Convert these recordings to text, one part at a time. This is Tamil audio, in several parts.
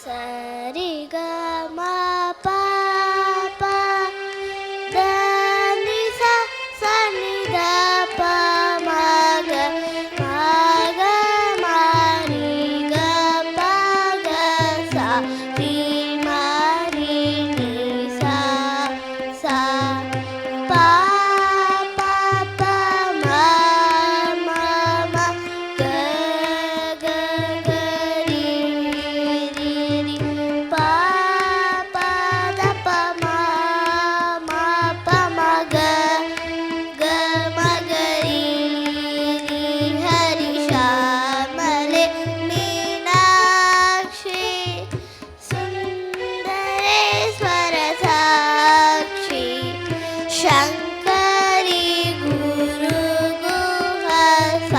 ಸರಿ ಗ ಮ ಪ ಪ ದ ನಿ ಸ ಸ ನಿ ದ ಪ ಮ ಗ ಮ ರಿ ಗ ಪ ಗ ಸ ರಿ ಮ ರಿ ನಿ ಸ ಸ ಪ ಪ ಪ ಮ ಮ ಮ ಗ ಗ ಗ ರಿ ರಿ ರಿ ಪ ಪ ದ ಪ ಮ ಮ ಪ ಮ ಗ ಗ ಮ ಗ ರಿ ರಿ ಹರಿ ಶ್ಯಾಮಲೆ ಮೀನಾಕ್ಷಿ ಸುಂದರೇಶ್ವರ ಸಾಕ್ಷಿ ಶಂಕರಿ ಗುರು ಗುಹಸ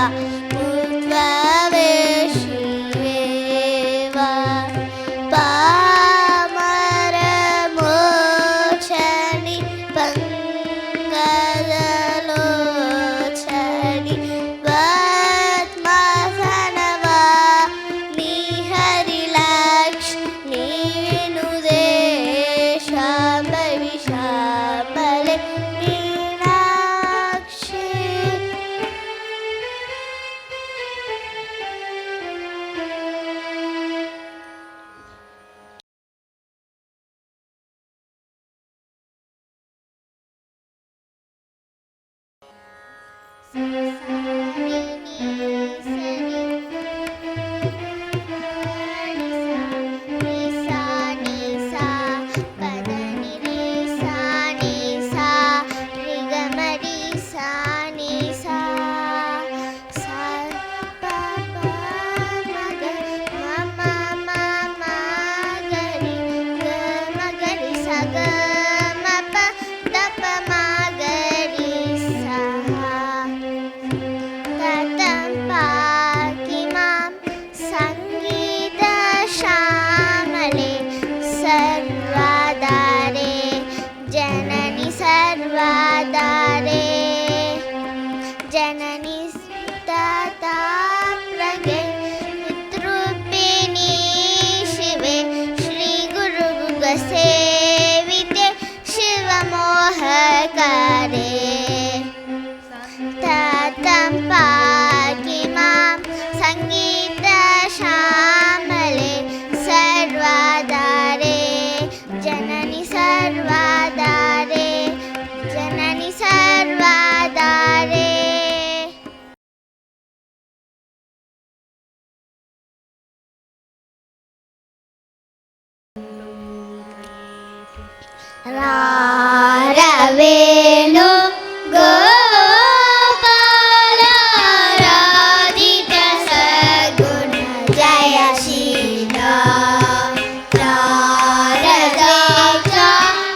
ಮುದ್ವವೇ ಶಿವೇವ ಪಾಮರ ಮೋಚನಿ ಪಂಗಲೋಚನಿ ಪದ್ಮಾಸನವ ನಿಹರಿ ಲಕ್ಷ್ಮೀ ನುದೇ ಶಾಂಭವಿ ಶ್ಯಾಮಲೆ ಮೀನಾಕ್ಷಿ ಸಂಗೀತ ಶ್ಯಾಮಲೆ ಸರ್ವದಾರೆ ಜನನಿ ಸರ್ವದಾರೆ ಜನನಿ ಪ್ರಗೆ ಪಿತೃಪಿಣಿ ಶಿವೆ ಶ್ರೀ ಗುರು ಸೇವಿತೆ ಶಿವಮೋಹಕಾರೆ ತತಂ ಪಾಕಿ ಮಾಂ ಸಂಗೀತ ಶ್ಯಾಮಲೆ ಸರ್ವದಾರೆ ಜನನಿ ಸರ್ವದಾರೆ ಜನನಿ ಸರ್ವದಾರೆ ರಾರವೇಣು ಗೋಪಾಲ ರಾಧಿಕ ಸಗುಣ ಜಯ ಶೀಲ ರಾರದಾಕ್ಷ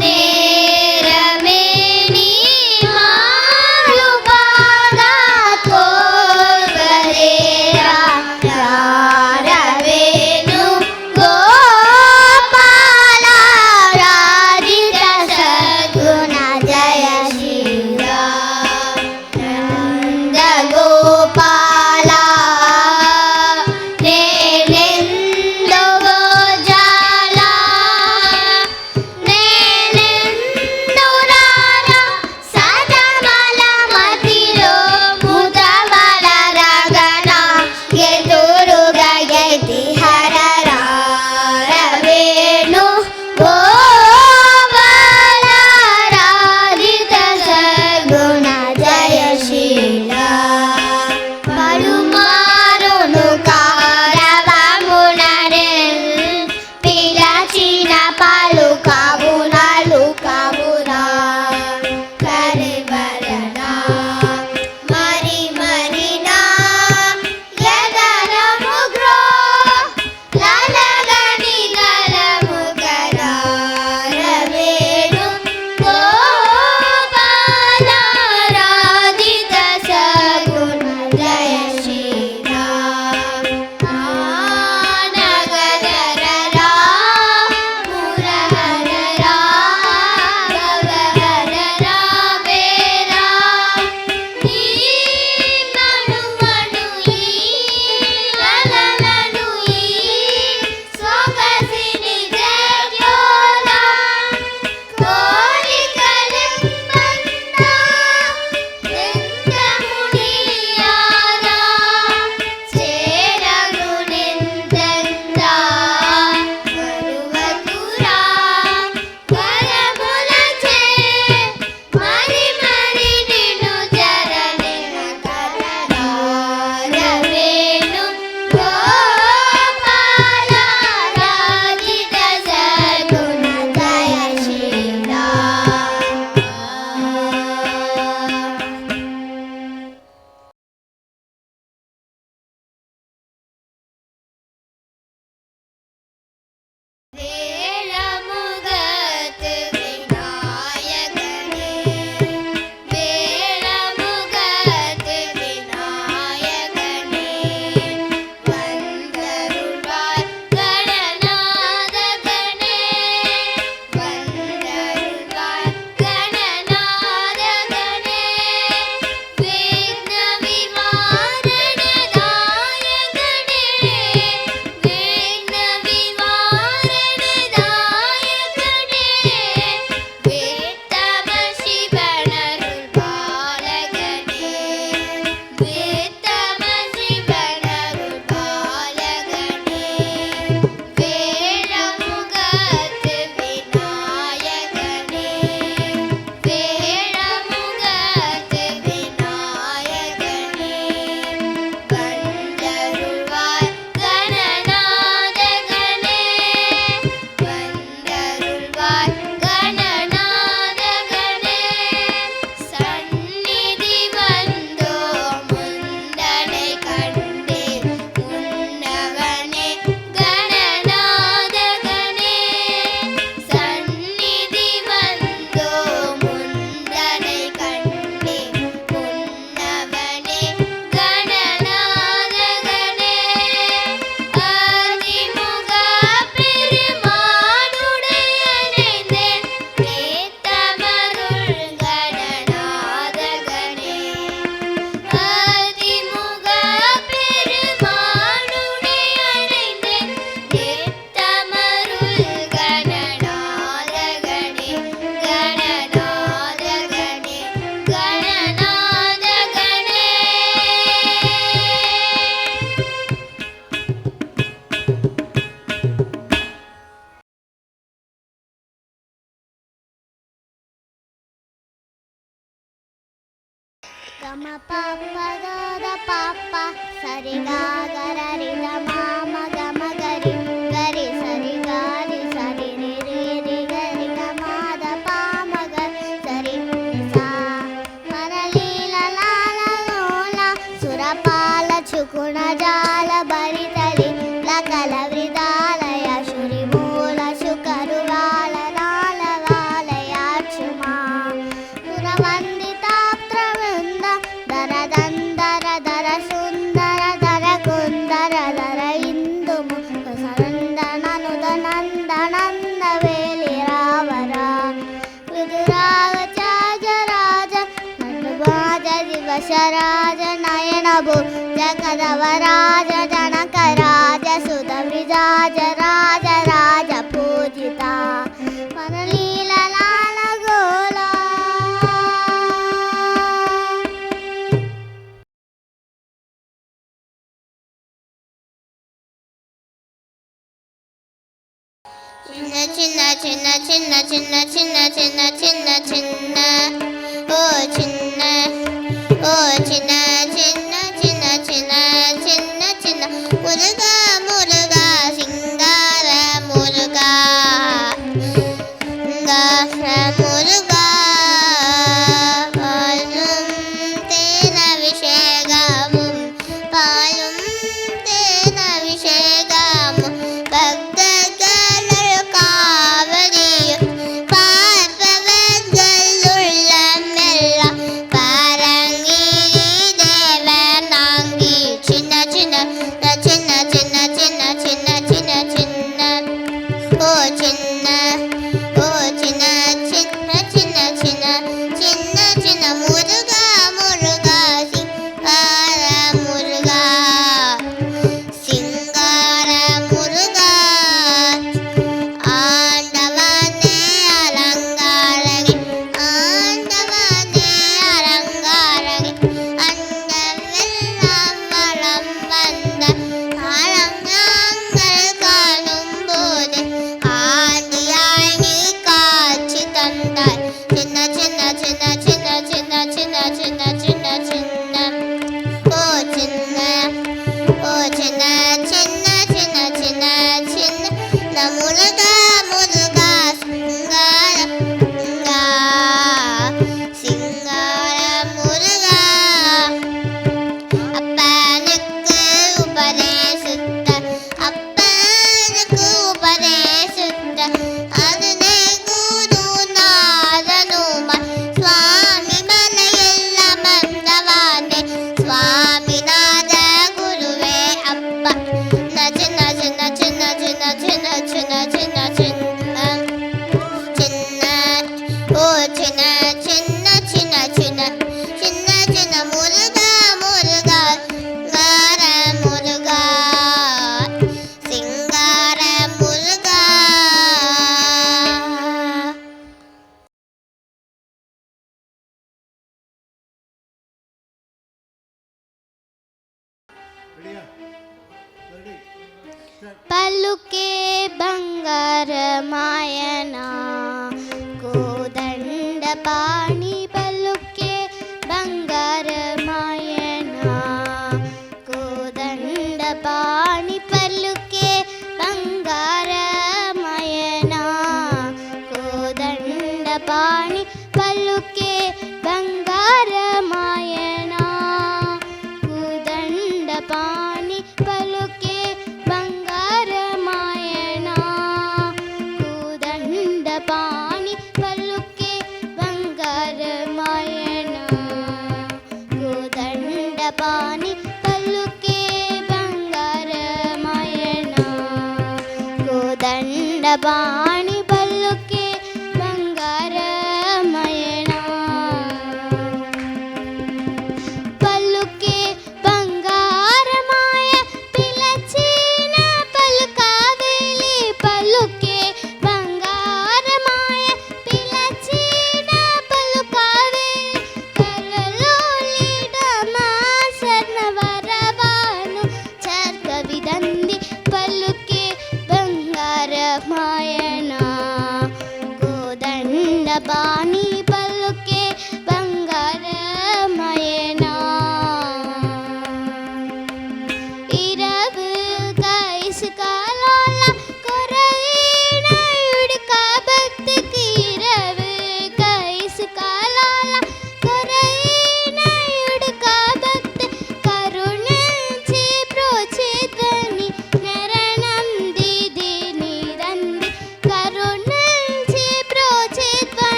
ನೇರಮೇಣಿ ಮಾರುಪಾದ ತೋರ್ವರೇರ ರಾರವೇಣು ಗೋಪಾಲ ರಾಧಿಕ ಸಗುಣ ಜಯ ಮ ಪಪ್ಪ ದ ಪಪ್ಪ ಸರಿ ಗ ಗರಿ ದ ಮ ಗ ಗರಿ ಗರಿ ಸರಿ ಗಾರಿ ಸರಿ ರಿ ರಿ ರಿ ಗರಿ ಗ ಮ ದ ಪ ಮ ಗ ಸರಿ ಸಾ ಮರಲೀಲ ಲಾಲ ಲೋಲ ಸುರಪಾಲ ಚುಕುಣ ಜಾಲ ಬರಿತಲಿ ಲಕಲ ವೃದಾಲಯ ಶುರಿ ಮೂಲ ಶುಕರುವಾಲ ನಾಲ ವಾಲಯ ಚುಮಾ ಪುರವಂದಿತಾಪ್ತ್ರ ವೃಂದ ದರ ದಂದರ ದರ ಸುಂದರ ದರ ಕುಂದರ ದರ ಇಂದು ಮುಖ ಸರಂದನನುದ ನಂದ ನಂದ ವೇಲಿ ರಾವರ ವಿದುರಾಗ ಚಾಜ ರಾಜ ನಟುವಾಜ ದಿವಸ ರಾಜ ನಯನ ಭೂ ಜಗದವರಾಜ ಜನಕ ರಾಜ ಸುತ ವಿಜಾಜ ರಾಜ ರಾಜ ಪೂಜಿತ ಮರಲೀಲ ಲಾಲ ಗೋಲ ಚಿನ್ನ ಚಿನ್ನ ಚಿನ್ನ ಚಿನ್ನ ಚಿನ್ನ ಚಿನ್ನ ಚಿನ್ನ ಚಿನ್ನ ಚಿನ್ನ ಓ ಚಿನ್ನ ಓ ಚಿನ್ನ ಚಿನ್ನ ಚಿನ್ನ ಚಿನ್ನ ಚಿನ್ನ ಚಿನ್ನ ಮುರುಗ ಮುರುಗ ಸಿಂಗಾರ ಮುರುಗ ಸಿಂಗಾರ ಮುರುಗ பாலும் தேன விஷேகமும் பாலும் தேன விஷேகமும் பக்தர்கள் காவலியும் பார்ப்பவர்கள் உள்ளமெல்லாம் பரங்கிரி தேவனாங்கி சின்ன சின்ன சின்ன சின்ன சின்ன சின்ன சின்ன சின்ன ஓ சின்ன ஓ சின்ன சின்ன சின்ன சின்ன சின்ன சின்ன முருகா முருகா சிங்கார முருகா சிங்கார முருகா ஆண்டவனே அலங்காரகி ஆண்டவனே அலங்காரகி அண்டவெல்லாம் வளம் வந்த அலங்காங்கள் காணும் போது ஆண்டியாய் நீ காட்சி தந்தாய் சின்ன சின்ன சின்ன சின்ன சின்ன சின்ன சின்ன சின்ன சின்ன ஓ சின்ன ஓ சின்ன சின்ன சின்ன சின்ன சின்ன முருகா முருகா சிங்கார முருகா சிங்கார முருகா அப்பனுக்கு உபதேசித்த அப்பனுக்கு உபதேசித்த அதனை குருநாதனுமா சுவாமி மலையில் அமர்ந்தவானே சுவாமிநாத குருவே அப்பா சின்ன சின்ன சின்ன சின்ன சின்ன சின்ன சின்ன சின்ன சின்ன ஓ சின்ன சின்ன சின்ன சின்ன சின்ன சின்ன முருகா முருகா சிங்கார முருகா சிங்கார முருகா పలుకే బంగార మాయన కోదండ పాణి పలుకే బంగార మాయన కోదండ పాణి పలుకే బంగార మాయన కోదండ పాణి పలుకే బంగార మాయన కోదండ పాణి పలుకే బంగార మాయన కోదండ పాణి పలుకే బంగార మాయన కోదండ పాణి పలుకే బంగార మాయన కోదండ పాణి పలుకే బంగార మాయన పలుకే బంగారమాయ పిలచిన పలుకావేలి పలుకే బంగారమాయ పిలచిన పలుకావేలి కలలోలిడమా సర్ణవరవాను చర్క విదంది పలుకే బంగారమాయన కోదండ బాణి పలుకే బంగారమాయన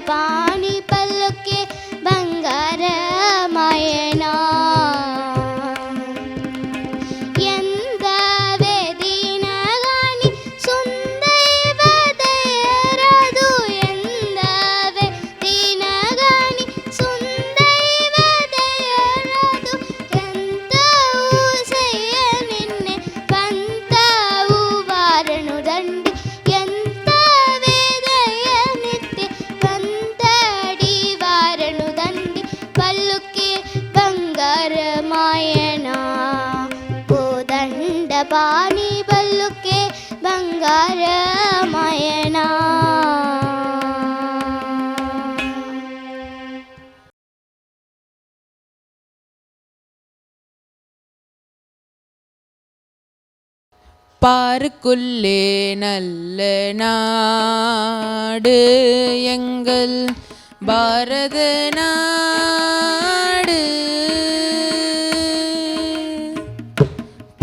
பாணி பல்லுக்கே ಬಂಗಾರ ಮಾಯನ ಎಂದವೇ ದಿನಗಾಣಿ ಸುಂದೈವದೆಯರದು ಎಂದವೇ ದಿನಗಾಣಿ ಸುಂದೈವದೆಯರದು ಎಂತವು ಸೆಯ್ಯ ನಿನ್ನೆ ಪಂತವು ವಾರಣು ದಂಡಿ ಎಂತವೇ ದಯ ನಿತ್ಯ ಪಂತಡಿ ವಾರಣು ದಂಡಿ ಪಲ್ಲುಕ್ಕೆ ಬಂಗಾರ ಮಾಯನ ಕೋದಂಡ ಬಾಣಿ ಬಲ್ಲುಕ್ಕೆ ಬಂಗಾರ ಮಾಯನ பார்க்குள்ளே நல்ல நாடு எங்கள் பாரத நாடு.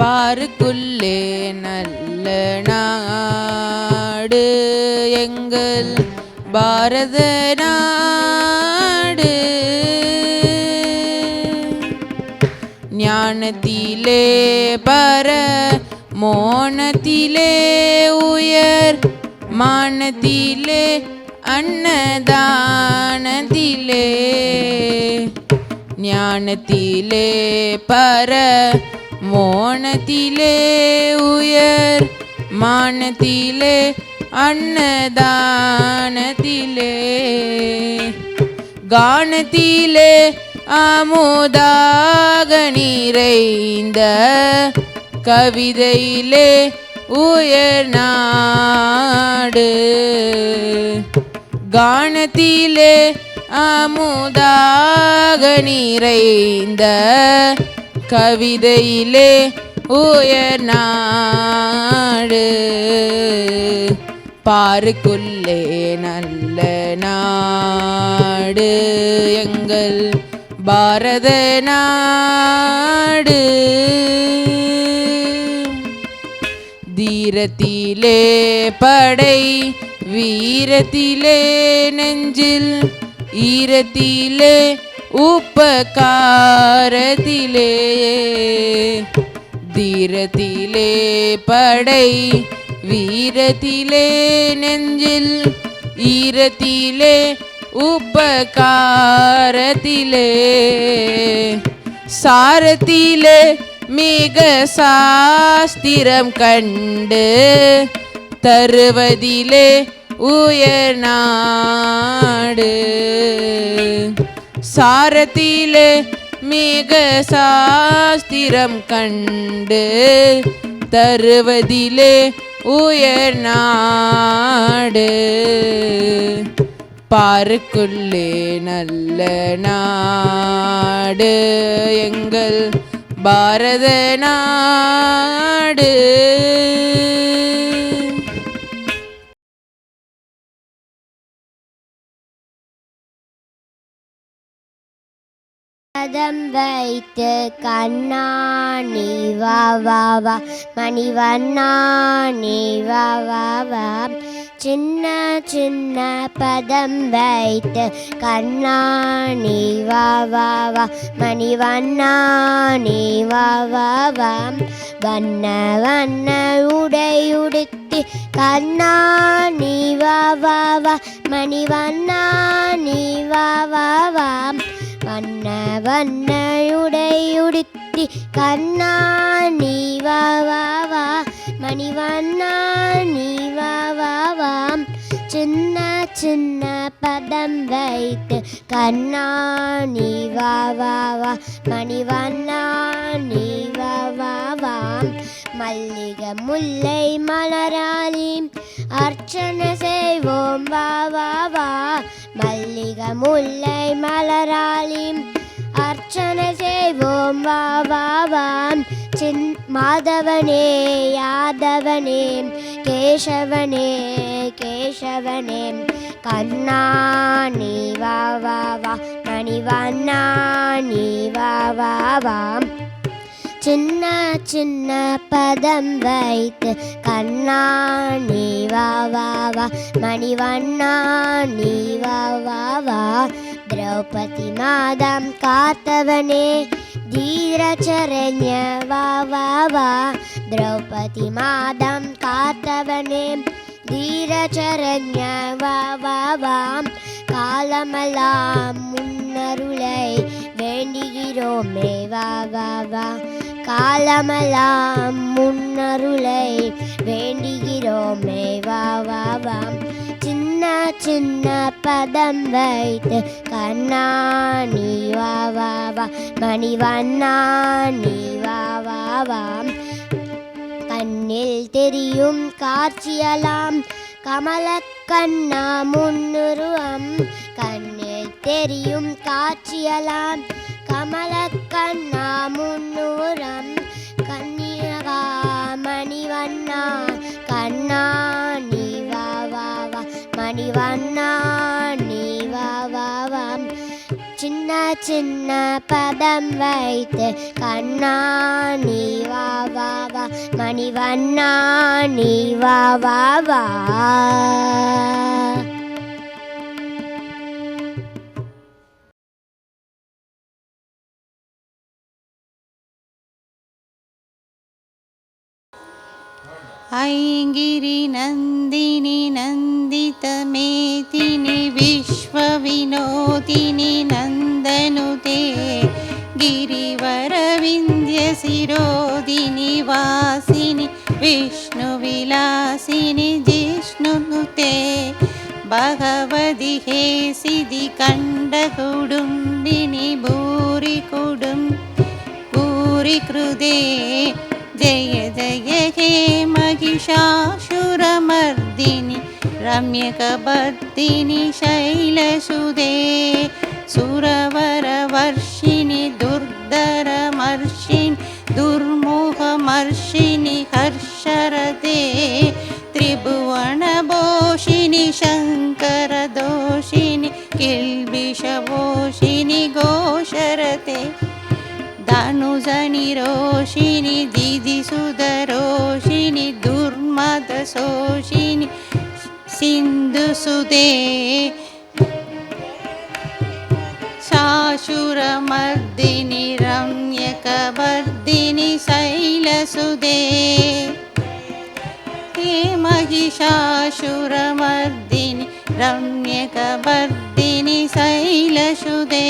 பார்க்குள்ளே நல்ல நாடு எங்கள் பாரத நாடு. ஞானத்திலே பர மோனத்திலே உயர் மானத்திலே அன்னதானத்திலே. ஞானத்திலே பர மோனத்திலே உயர் மானத்திலே அன்னதானத்திலே. கானத்திலே அமுதாக நிறைந்த கவிதையிலே உயர் நாடு. கானத்திலே அமுதாக நிறைந்த கவிதையிலே உயர் நாடு. பாருக்குள்ளே நல்ல நாடு எங்கள் பாரத நாடு. தீரத்திலே படை வீரத்திலே நெஞ்சில் ஈரத்திலே உப்பகாரத்திலே. தீரத்திலே படை வீரத்திலே நெஞ்சில் ஈரத்திலே உப்பகாரத்திலே. சாரத்திலே மிக சாஸ்திரம் கண்டு தருவதிலே உயர் நாடு. சாரத்திலே மிக சாஸ்திரம் கண்டு தருவதிலே உயர் நாடு. பார்க்குள்ளே நல்ல நாடு எங்கள் பாரத நாடு. பதம் வைத்து கண்ணா நீ வா வா வா மணிவண்ணா நீ வா வா வா. சின்ன சின்ன பதம் வைத்து கண்ணா நீ வா வா வா மணிவண்ணா நீ வா வா வா. வண்ண வண்ண உடையுடுத்தி கண்ணா நீ வா வா வா மணிவண்ணா நீ வா வா வா. வண்ண வண்ண உடையுடுத்தி கண்ணா நீ வா வா வா மணிவண்ணா நீ வா வா வா. சின்ன சின்ன பதம் வைத்து கண்ணா நீ வா வா வா மணிவண்ணா நீ வா வா வா. மல்லிகை முல்லை மலராளி அர்ச்சனை செய்வோம் வா வா வா. மல்லிகை முல்லை மலராளி அர்ச்சனை செய்வோம் வா வா வா. மாதவனே யாதவனே கேசவனே கேசவனே கண்ணா நீ வா வா வா மணிவண்ணா நீ வா வா வா. சின்ன சின்ன பதம் வைத்து கண்ணா நீ வா வா வா மணிவண்ணா நீ வா வா வா திரௌபதி மாதம் காத்தவனே தீரச்சரண்ய வா வா வா திரௌபதி மாதம் காத்தவனே தீரச்சரண்ய வா வா வா காலமெல்லாம் முன்னருளை வேண்டுகிறோமே வா வா வா காலமெல்லாம் முன்னருளை வேண்டுகிறோமே வா வா வா சின்ன சின்ன பதம் வைத்து கண்ணா நீ வா வா வா மணிவண்ணா நீ வா வா வா கண்ணில் தெரியும் காட்சியலாம் கமலக்கண்ணா முன்னுருவம் கண்ணில் தெரியும் காட்சியலாம் கமலக்கண்ணா முன்னுரம் கன்னியகா மணிவண்ணா கண்ணா நீ வா வா வா மணிவண்ணா நீ வா வா வா சின்ன சின்ன பதம் வைத்து கண்ணா நீ வா வா வா மணிவண்ணா நீ வா வா வா ऐङ्गिरि नन्दिनि नन्दितमेदिनि विश्वविनोदिनि नन्दनुते गिरिवरविन्द्यशिरोदिनि वासिनि विष्णुविलासिनि जिष्णुनुते भगवति हे सिद्धि कण्डकुडुम्बिनि भूरि कृते जय जय हे महिषासुरमर्दिनि रम्यकपर्दिनि शैलसुते सुरवरवर्षिणि दुर्धरमर्षिणि दुर्मुखमर्षिणि हर्षरते त्रिभुवनभूषिणि शङ्करदोषिणि किल्बिषभूषिणि घोषरते धनुजनिरोषिणि दिदिसुधरोषिणि दुर्मदशोषिणि सिन्धुसुते शाशुरमर्दिनि रम्यकपर्दिनि शैलसुते हे महिषासुरमर्दिनि रम्यकपर्दिनि शैलसुते